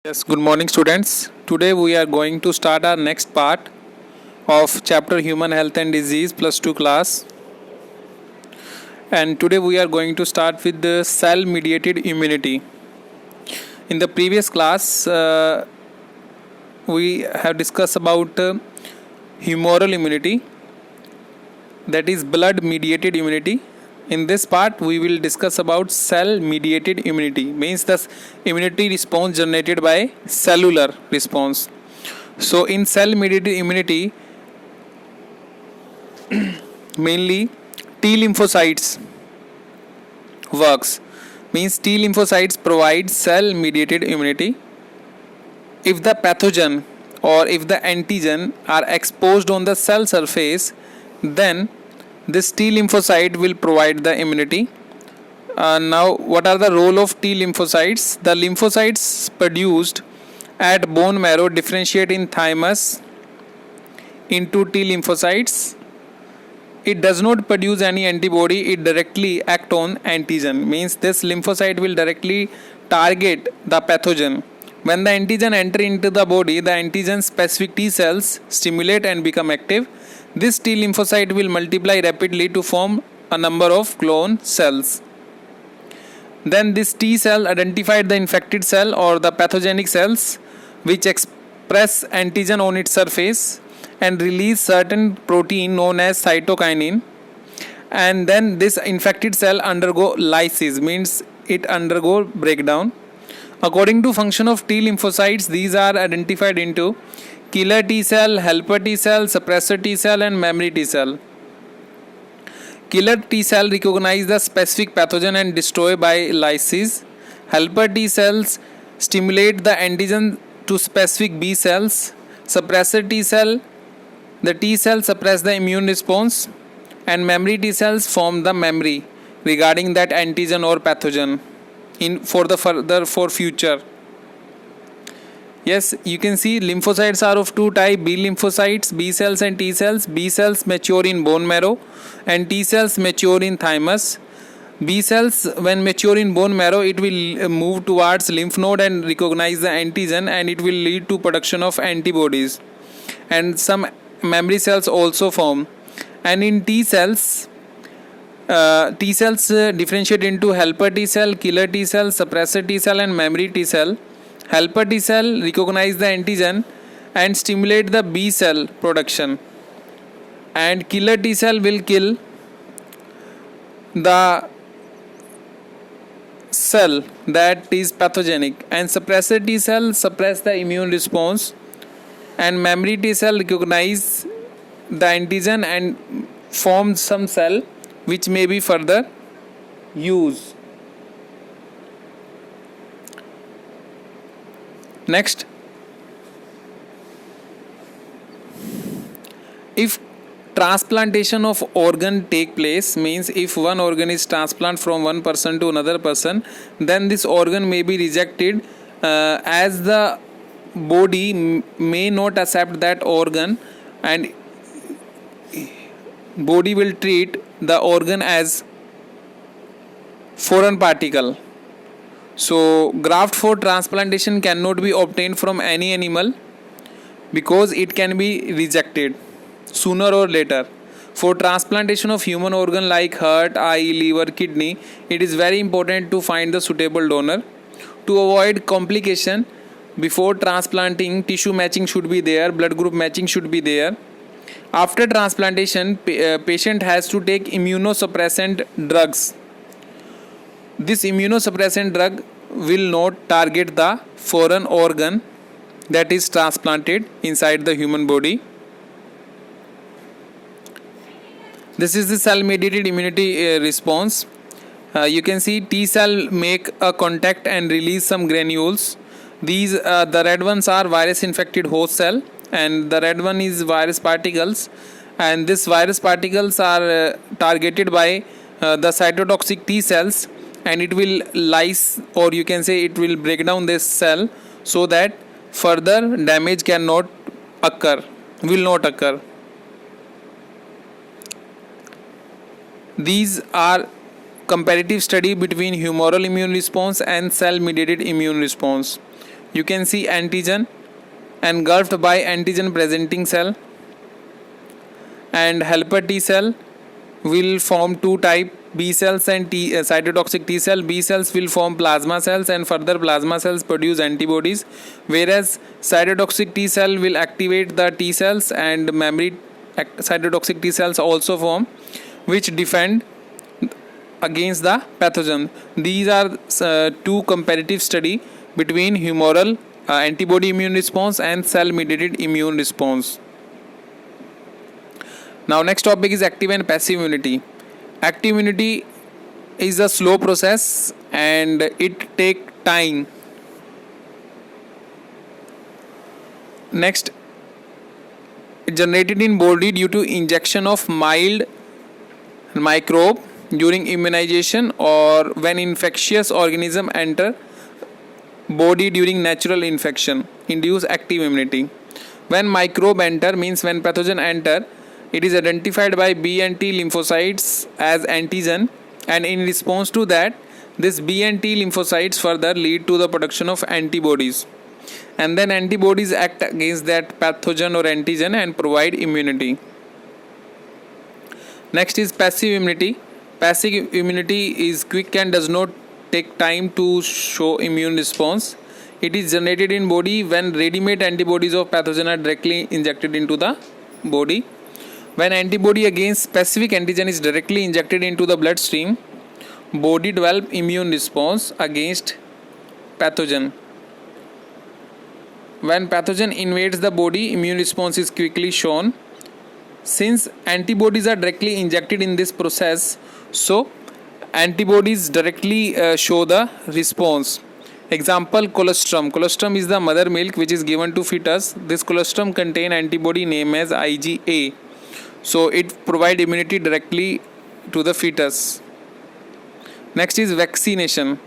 Yes, good morning, students. Today we are going to start our next part of chapter Human Health and Disease plus 2 class. And today we are going to start with the cell mediated immunity. In the previous class, we have discussed about humoral immunity, that is blood mediated immunity. In this part, we will discuss about cell mediated immunity, means the immunity response generated by cellular response. So in cell mediated immunity, mainly T lymphocytes works, means T lymphocytes provide cell mediated immunity. If the pathogen or if the antigen are exposed on the cell surface, then this T lymphocyte will provide the immunity. Now, what are the role of T lymphocytes? The lymphocytes produced at bone marrow differentiate in thymus into T lymphocytes. It does not produce any antibody, it directly act on antigen, means this lymphocyte will directly target the pathogen. When the antigen enter into the body, the antigen specific T cells stimulate and become active. This T lymphocyte will multiply rapidly to form a number of clone cells. Then this T cell identified the infected cell or the pathogenic cells which express antigen on its surface and release certain protein known as cytokinin, and then this infected cell undergo lysis, means it undergo breakdown. According to function of T lymphocytes, these are identified into killer T cell, helper T cell, suppressor T cell and memory T cell. Killer T cell recognize the specific pathogen and destroy by lysis. Helper T cells stimulate the antigen to specific B cells. Suppressor T cell, the T cells suppress the immune response, and memory T cells form the memory regarding that antigen or pathogen for future. Yes, you can see lymphocytes are of two types, B lymphocytes, B cells and T cells. B cells mature in bone marrow and T cells mature in thymus. B cells, when mature in bone marrow, it will move towards lymph node and recognize the antigen, and it will lead to production of antibodies. And some memory cells also form. And in T cells differentiate into helper T cell, killer T cell, suppressor T cell and memory T cell. Helper T cell recognize the antigen and stimulate the B cell production, and killer T cell will kill the cell that is pathogenic, and suppressor T cell suppress the immune response, and memory T cell recognize the antigen and form some cell which may be further used. Next, if transplantation of organ take place, means if one organ is transplanted from one person to another person, then this organ may be rejected as the body may not accept that organ, and body will treat the organ as foreign particle. So graft for transplantation cannot be obtained from any animal because it can be rejected sooner or later. For transplantation of human organ like heart, eye, liver, kidney, it is very important to find the suitable donor. To avoid complication, before transplanting, tissue matching should be there, blood group matching should be there. After transplantation, patient has to take immunosuppressant drugs. This immunosuppressant drug will not target the foreign organ that is transplanted inside the human body. This is the cell mediated immunity response. You can see T cell make a contact and release some granules. These the red ones are virus infected host cell, and the red one is virus particles, and this virus particles are targeted by the cytotoxic T cells, and it will lyse, or you can say it will break down this cell so that further damage will not occur. These are comparative study between humoral immune response and cell mediated immune response. you can see antigen engulfed by antigen presenting cell, and helper T cell will form two type, B cells and cytotoxic T cell. B cells will form plasma cells, and further plasma cells produce antibodies, whereas cytotoxic T cell will activate the T cells, and memory cytotoxic T cells also form, which defend against the pathogen. These are two comparative study between humoral antibody immune response and cell mediated immune response. Now next topic is active and passive immunity. Active immunity is a slow process and it take time. Next, generated in body due to injection of mild microbe during immunization or when infectious organism enter body during natural infection, induce active immunity. When microbe enter means when pathogen enter, it is identified by B and T lymphocytes as antigen, and in response to that, this B and T lymphocytes further lead to the production of antibodies, and then antibodies act against that pathogen or antigen and provide immunity. Next is passive immunity. Passive immunity is quick and does not take time to show immune response. It is generated in body when ready-made antibodies of pathogen are directly injected into the body. When antibody against specific antigen is directly injected into the bloodstream, body develop immune response against pathogen. When pathogen invades the body, immune response is quickly shown. Since antibodies are directly injected in this process, so antibodies directly show the response. Example, colostrum. Colostrum is the mother milk which is given to fetus. This colostrum contain antibody named as IgA. So it provide immunity directly to the fetus. Next is vaccination.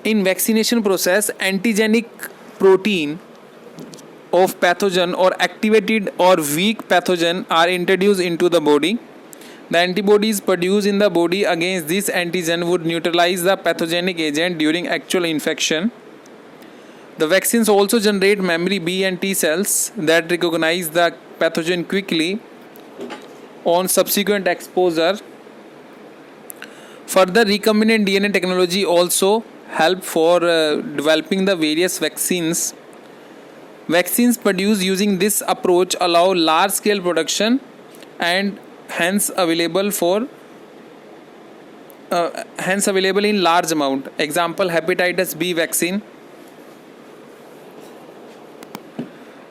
In vaccination process, antigenic protein of pathogen or activated or weak pathogen are introduced into the body. The antibodies produced in the body against this antigen would neutralize the pathogenic agent during actual infection. The vaccines also generate memory B and T cells that recognize the pathogen quickly on subsequent exposure. Further, recombinant DNA technology also help for developing the various vaccines. Vaccines produced using this approach allow large scale production and hence available in large amount. Example, hepatitis B vaccine.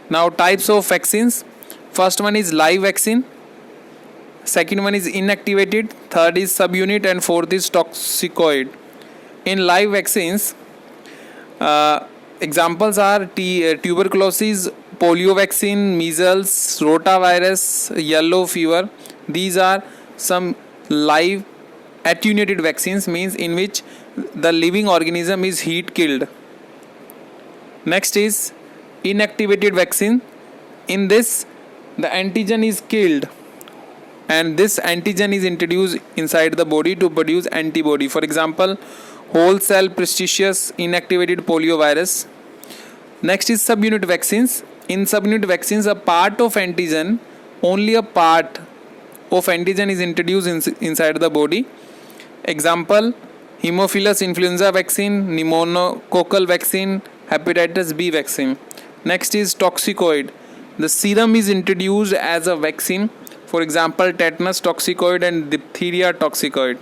Now types of vaccines. First one is live vaccine. Second one is inactivated. Third is subunit, and fourth is toxicoid. In live vaccines, examples are tuberculosis, polio vaccine, measles, rotavirus, yellow fever. These are some live attenuated vaccines, means in which the living organism is heat killed. Next is inactivated vaccine. In this, the antigen is killed and this antigen is introduced inside the body to produce antibody. For example, whole cell prestigious inactivated polio virus. Next is subunit vaccines. In subunit vaccines, a part of antigen, only a part of antigen is introduced inside the body. Example, Haemophilus influenza vaccine, pneumococcal vaccine, hepatitis B vaccine. Next is toxicoid. The serum is introduced as a vaccine. For example, tetanus toxicoid and diphtheria toxicoid.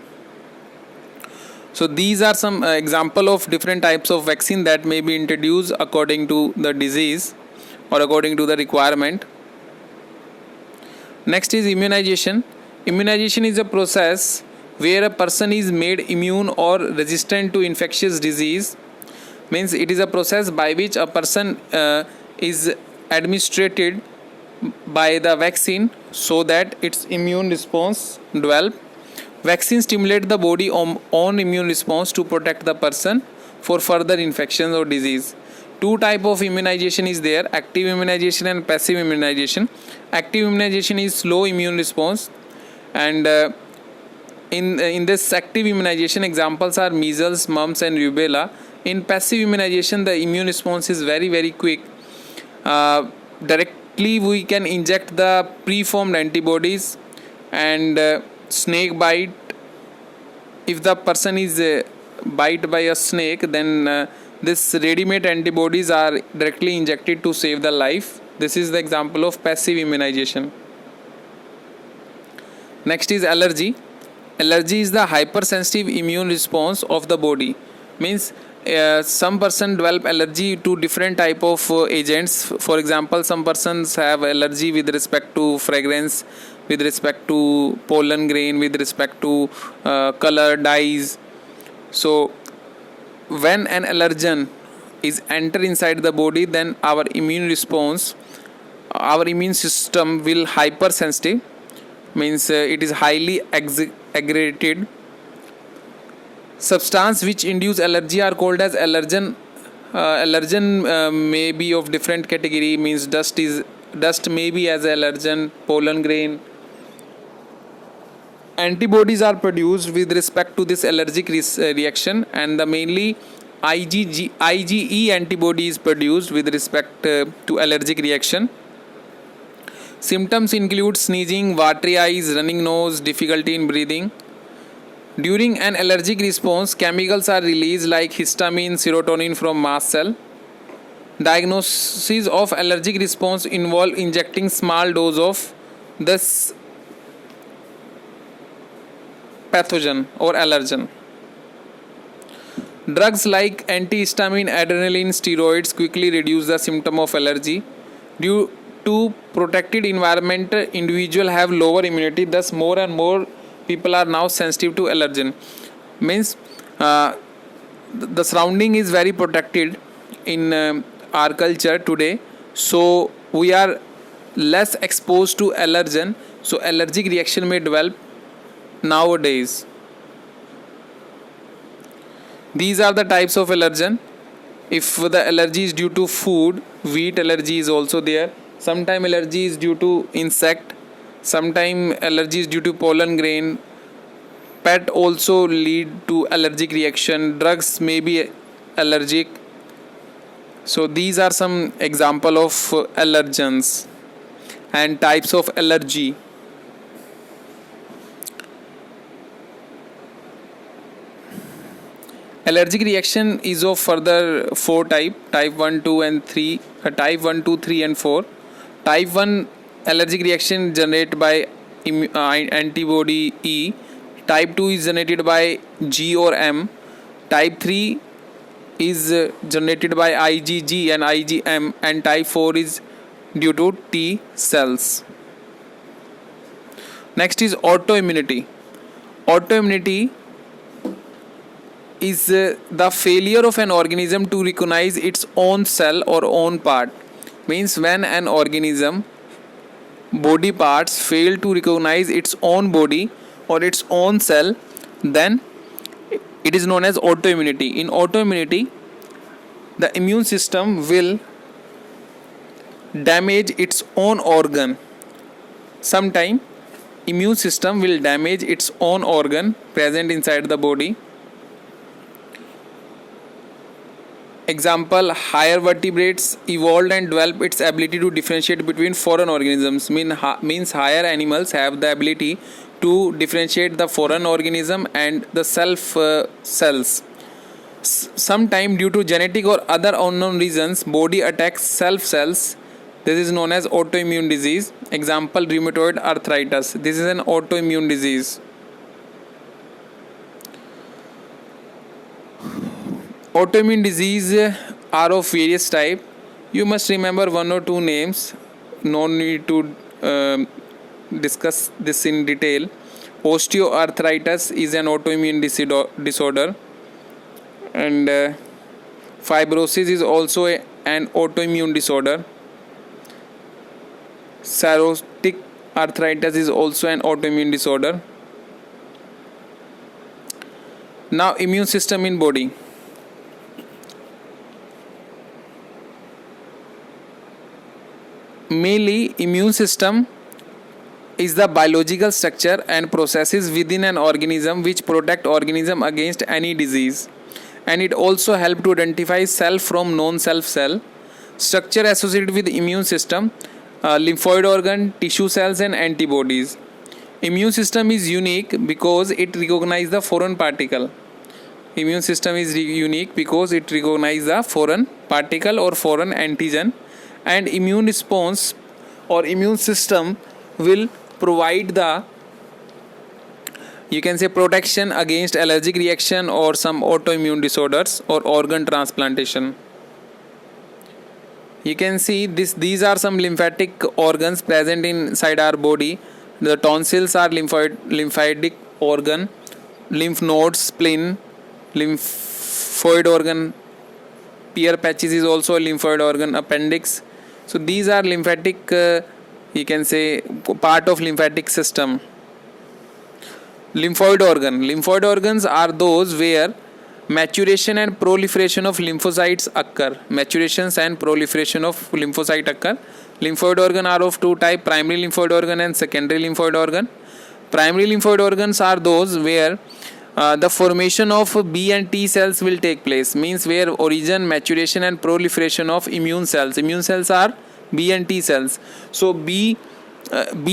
So these are some example of different types of vaccine that may be introduced according to the disease or according to the requirement. Next is immunization. Immunization is a process where a person is made immune or resistant to infectious disease. Means it is a process by which a person is administered by the vaccine so that its immune response develop. Vaccine stimulate the body own immune response to protect the person for further infections or disease. Two type of immunization is there: active immunization and passive immunization. Active immunization is slow immune response, and in this active immunization, examples are measles, mumps and rubella. In passive immunization, the immune response is very quick. Directly we can inject the preformed antibodies, and snake bite, if the person is bite by a snake, then this ready-made antibodies are directly injected to save the life. This is the example of passive immunization. Next is allergy. Allergy is the hypersensitive immune response of the body. Means some person develop allergy to different type of agents. For example, some persons have allergy with respect to fragrance, with respect to pollen grain, with respect to color, dyes. So when an allergen is enter inside the body, then our immune response, our immune system will hypersensitive. Means it is highly aggravated. Substance which induce allergy are called as allergen. Allergen may be of different category. Means dust may be as allergen, pollen grain. Antibodies are produced with respect to this allergic reaction, and the mainly IgE antibody is produced with respect to allergic reaction. Symptoms include sneezing, watery eyes, running nose, difficulty in breathing. During an allergic response, chemicals are released like histamine, serotonin from mast cell. Diagnosis of allergic response involve injecting small dose of this pathogen or allergen. Drugs like antihistamine, adrenaline, steroids quickly reduce the symptom of allergy. Due to protected environment, individuals have lower immunity. Thus, more and more people are now sensitive to allergen. Means the surrounding is very protected in our culture today. So we are less exposed to allergen. So allergic reaction may develop nowadays. These are the types of allergen. If the allergy is due to food, wheat allergy is also there. Sometimes allergy is due to insect. Sometimes allergy is due to pollen grain. Pet also lead to allergic reaction. Drugs may be allergic. So these are some example of allergens and types of allergy. Allergic reaction is of further 4 type 1, 2 and 3, type 1, 2, 3 and 4. Type 1 allergic reaction generated by antibody E. Type 2 is generated by G or M. Type 3 is generated by IgG and IgM, and type 4 is due to T cells. Next is autoimmunity. Autoimmunity is the failure of an organism to recognize its own cell or own part. Means when an organism body parts fail to recognize its own body or its own cell, then it is known as autoimmunity. In autoimmunity, the immune system will damage its own organ. Sometime immune system will damage its own organ present inside the body. Example, higher vertebrates evolved and developed its ability to differentiate between foreign organisms. Means higher animals have the ability to differentiate the foreign organism and the self cells. Sometime due to genetic or other unknown reasons, body attacks self cells. This is known as autoimmune disease. Example, rheumatoid arthritis. This is an autoimmune disease. Autoimmune disease are of various type. You must remember 1 or 2 names. No need to discuss this in detail. Osteoarthritis is an autoimmune disorder, and fibrosis is also an autoimmune disorder. Psoriatic arthritis is also an autoimmune disorder. Now, immune system in body. Mainly, immune system is the biological structure and processes within an organism which protect organism against any disease. and it also help to identify self from non-self cell. Structure associated with immune system, lymphoid organ, tissue cells and antibodies. Immune system is unique because it recognizes the foreign particle. Immune system is unique because it recognizes the foreign particle or foreign antigen, and immune response or immune system will provide the, you can say, protection against allergic reaction or some autoimmune disorders or organ transplantation. You can see these are some lymphatic organs present inside our body. The tonsils are lymphatic organ, lymph nodes, spleen, lymphoid organ, Peyer's patches is also a lymphoid organ, appendix. So these are lymphatic, you can say, part of lymphatic system. Lymphoid organs are those where maturation and proliferation of lymphocytes occur. Lymphoid organ are of two types: primary lymphoid organ and secondary lymphoid organ. Primary lymphoid organs are those where the formation of B and T cells will take place, means where origin, maturation and proliferation of immune cells. Immune cells are B and T cells. So B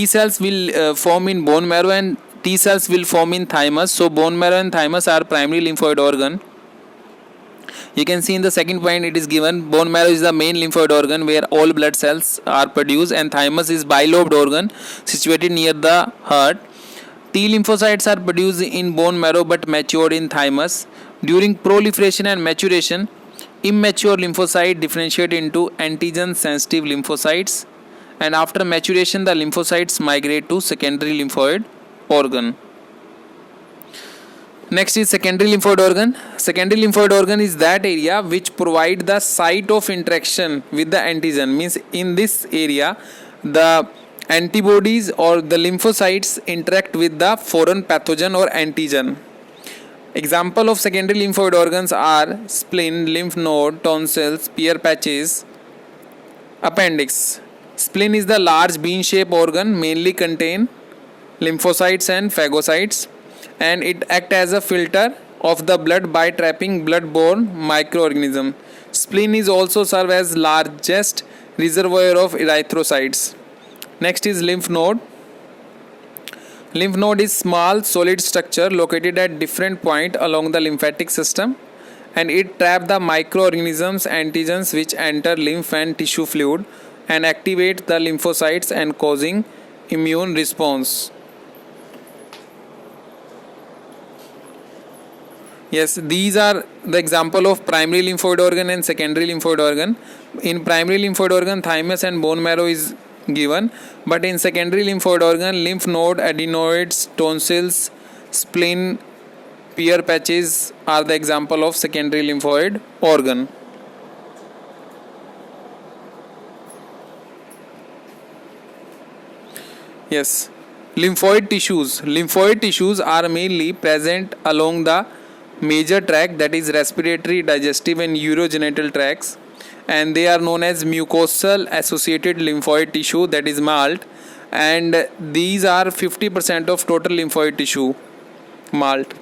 cells will form in bone marrow and T cells will form in thymus. So bone marrow and thymus are primary lymphoid organ. You can see in the second point it is given, bone marrow is the main lymphoid organ where all blood cells are produced, and thymus is bilobed organ situated near the heart. T lymphocytes are produced in bone marrow but matured in thymus. During proliferation and maturation, immature lymphocytes differentiate into antigen sensitive lymphocytes, and after maturation the lymphocytes migrate to secondary lymphoid organ. Next is secondary lymphoid organ. Secondary lymphoid organ is that area which provide the site of interaction with the antigen, means in this area the antibodies or the lymphocytes interact with the foreign pathogen or antigen. Example of secondary lymphoid organs are spleen, lymph node, tonsils, Peyer's patches, appendix. Spleen is the large bean-shaped organ, mainly contain lymphocytes and phagocytes, and it acts as a filter of the blood by trapping blood-borne microorganisms. Spleen is also serve as largest reservoir of erythrocytes. Next is lymph node. Lymph node is small solid structure located at different points along the lymphatic system, and it traps the microorganisms antigens which enter lymph and tissue fluid and activate the lymphocytes and causing immune response. Yes, these are the example of primary lymphoid organ and secondary lymphoid organ. In primary lymphoid organ, thymus and bone marrow is given, but in secondary lymphoid organ, lymph node, adenoids, tonsils, spleen, Peyer's patches are the example of secondary lymphoid organ. Yes, lymphoid tissues. Lymphoid tissues are mainly present along the major tract, that is respiratory, digestive and urogenital tracts, and they are known as mucosal associated lymphoid tissue, that is MALT, and these are 50% of total lymphoid tissue, MALT.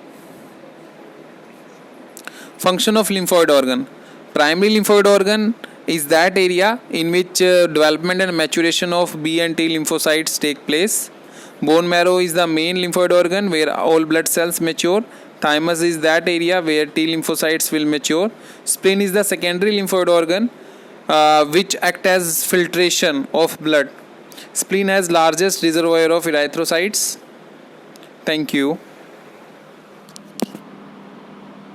Function of lymphoid organ. Primary lymphoid organ is that area in which development and maturation of B and T lymphocytes take place. Bone marrow is the main lymphoid organ where all blood cells mature. Thymus is that area where T lymphocytes will mature. Spleen is the secondary lymphoid organ which act as filtration of blood. Spleen has largest reservoir of erythrocytes. Thank you.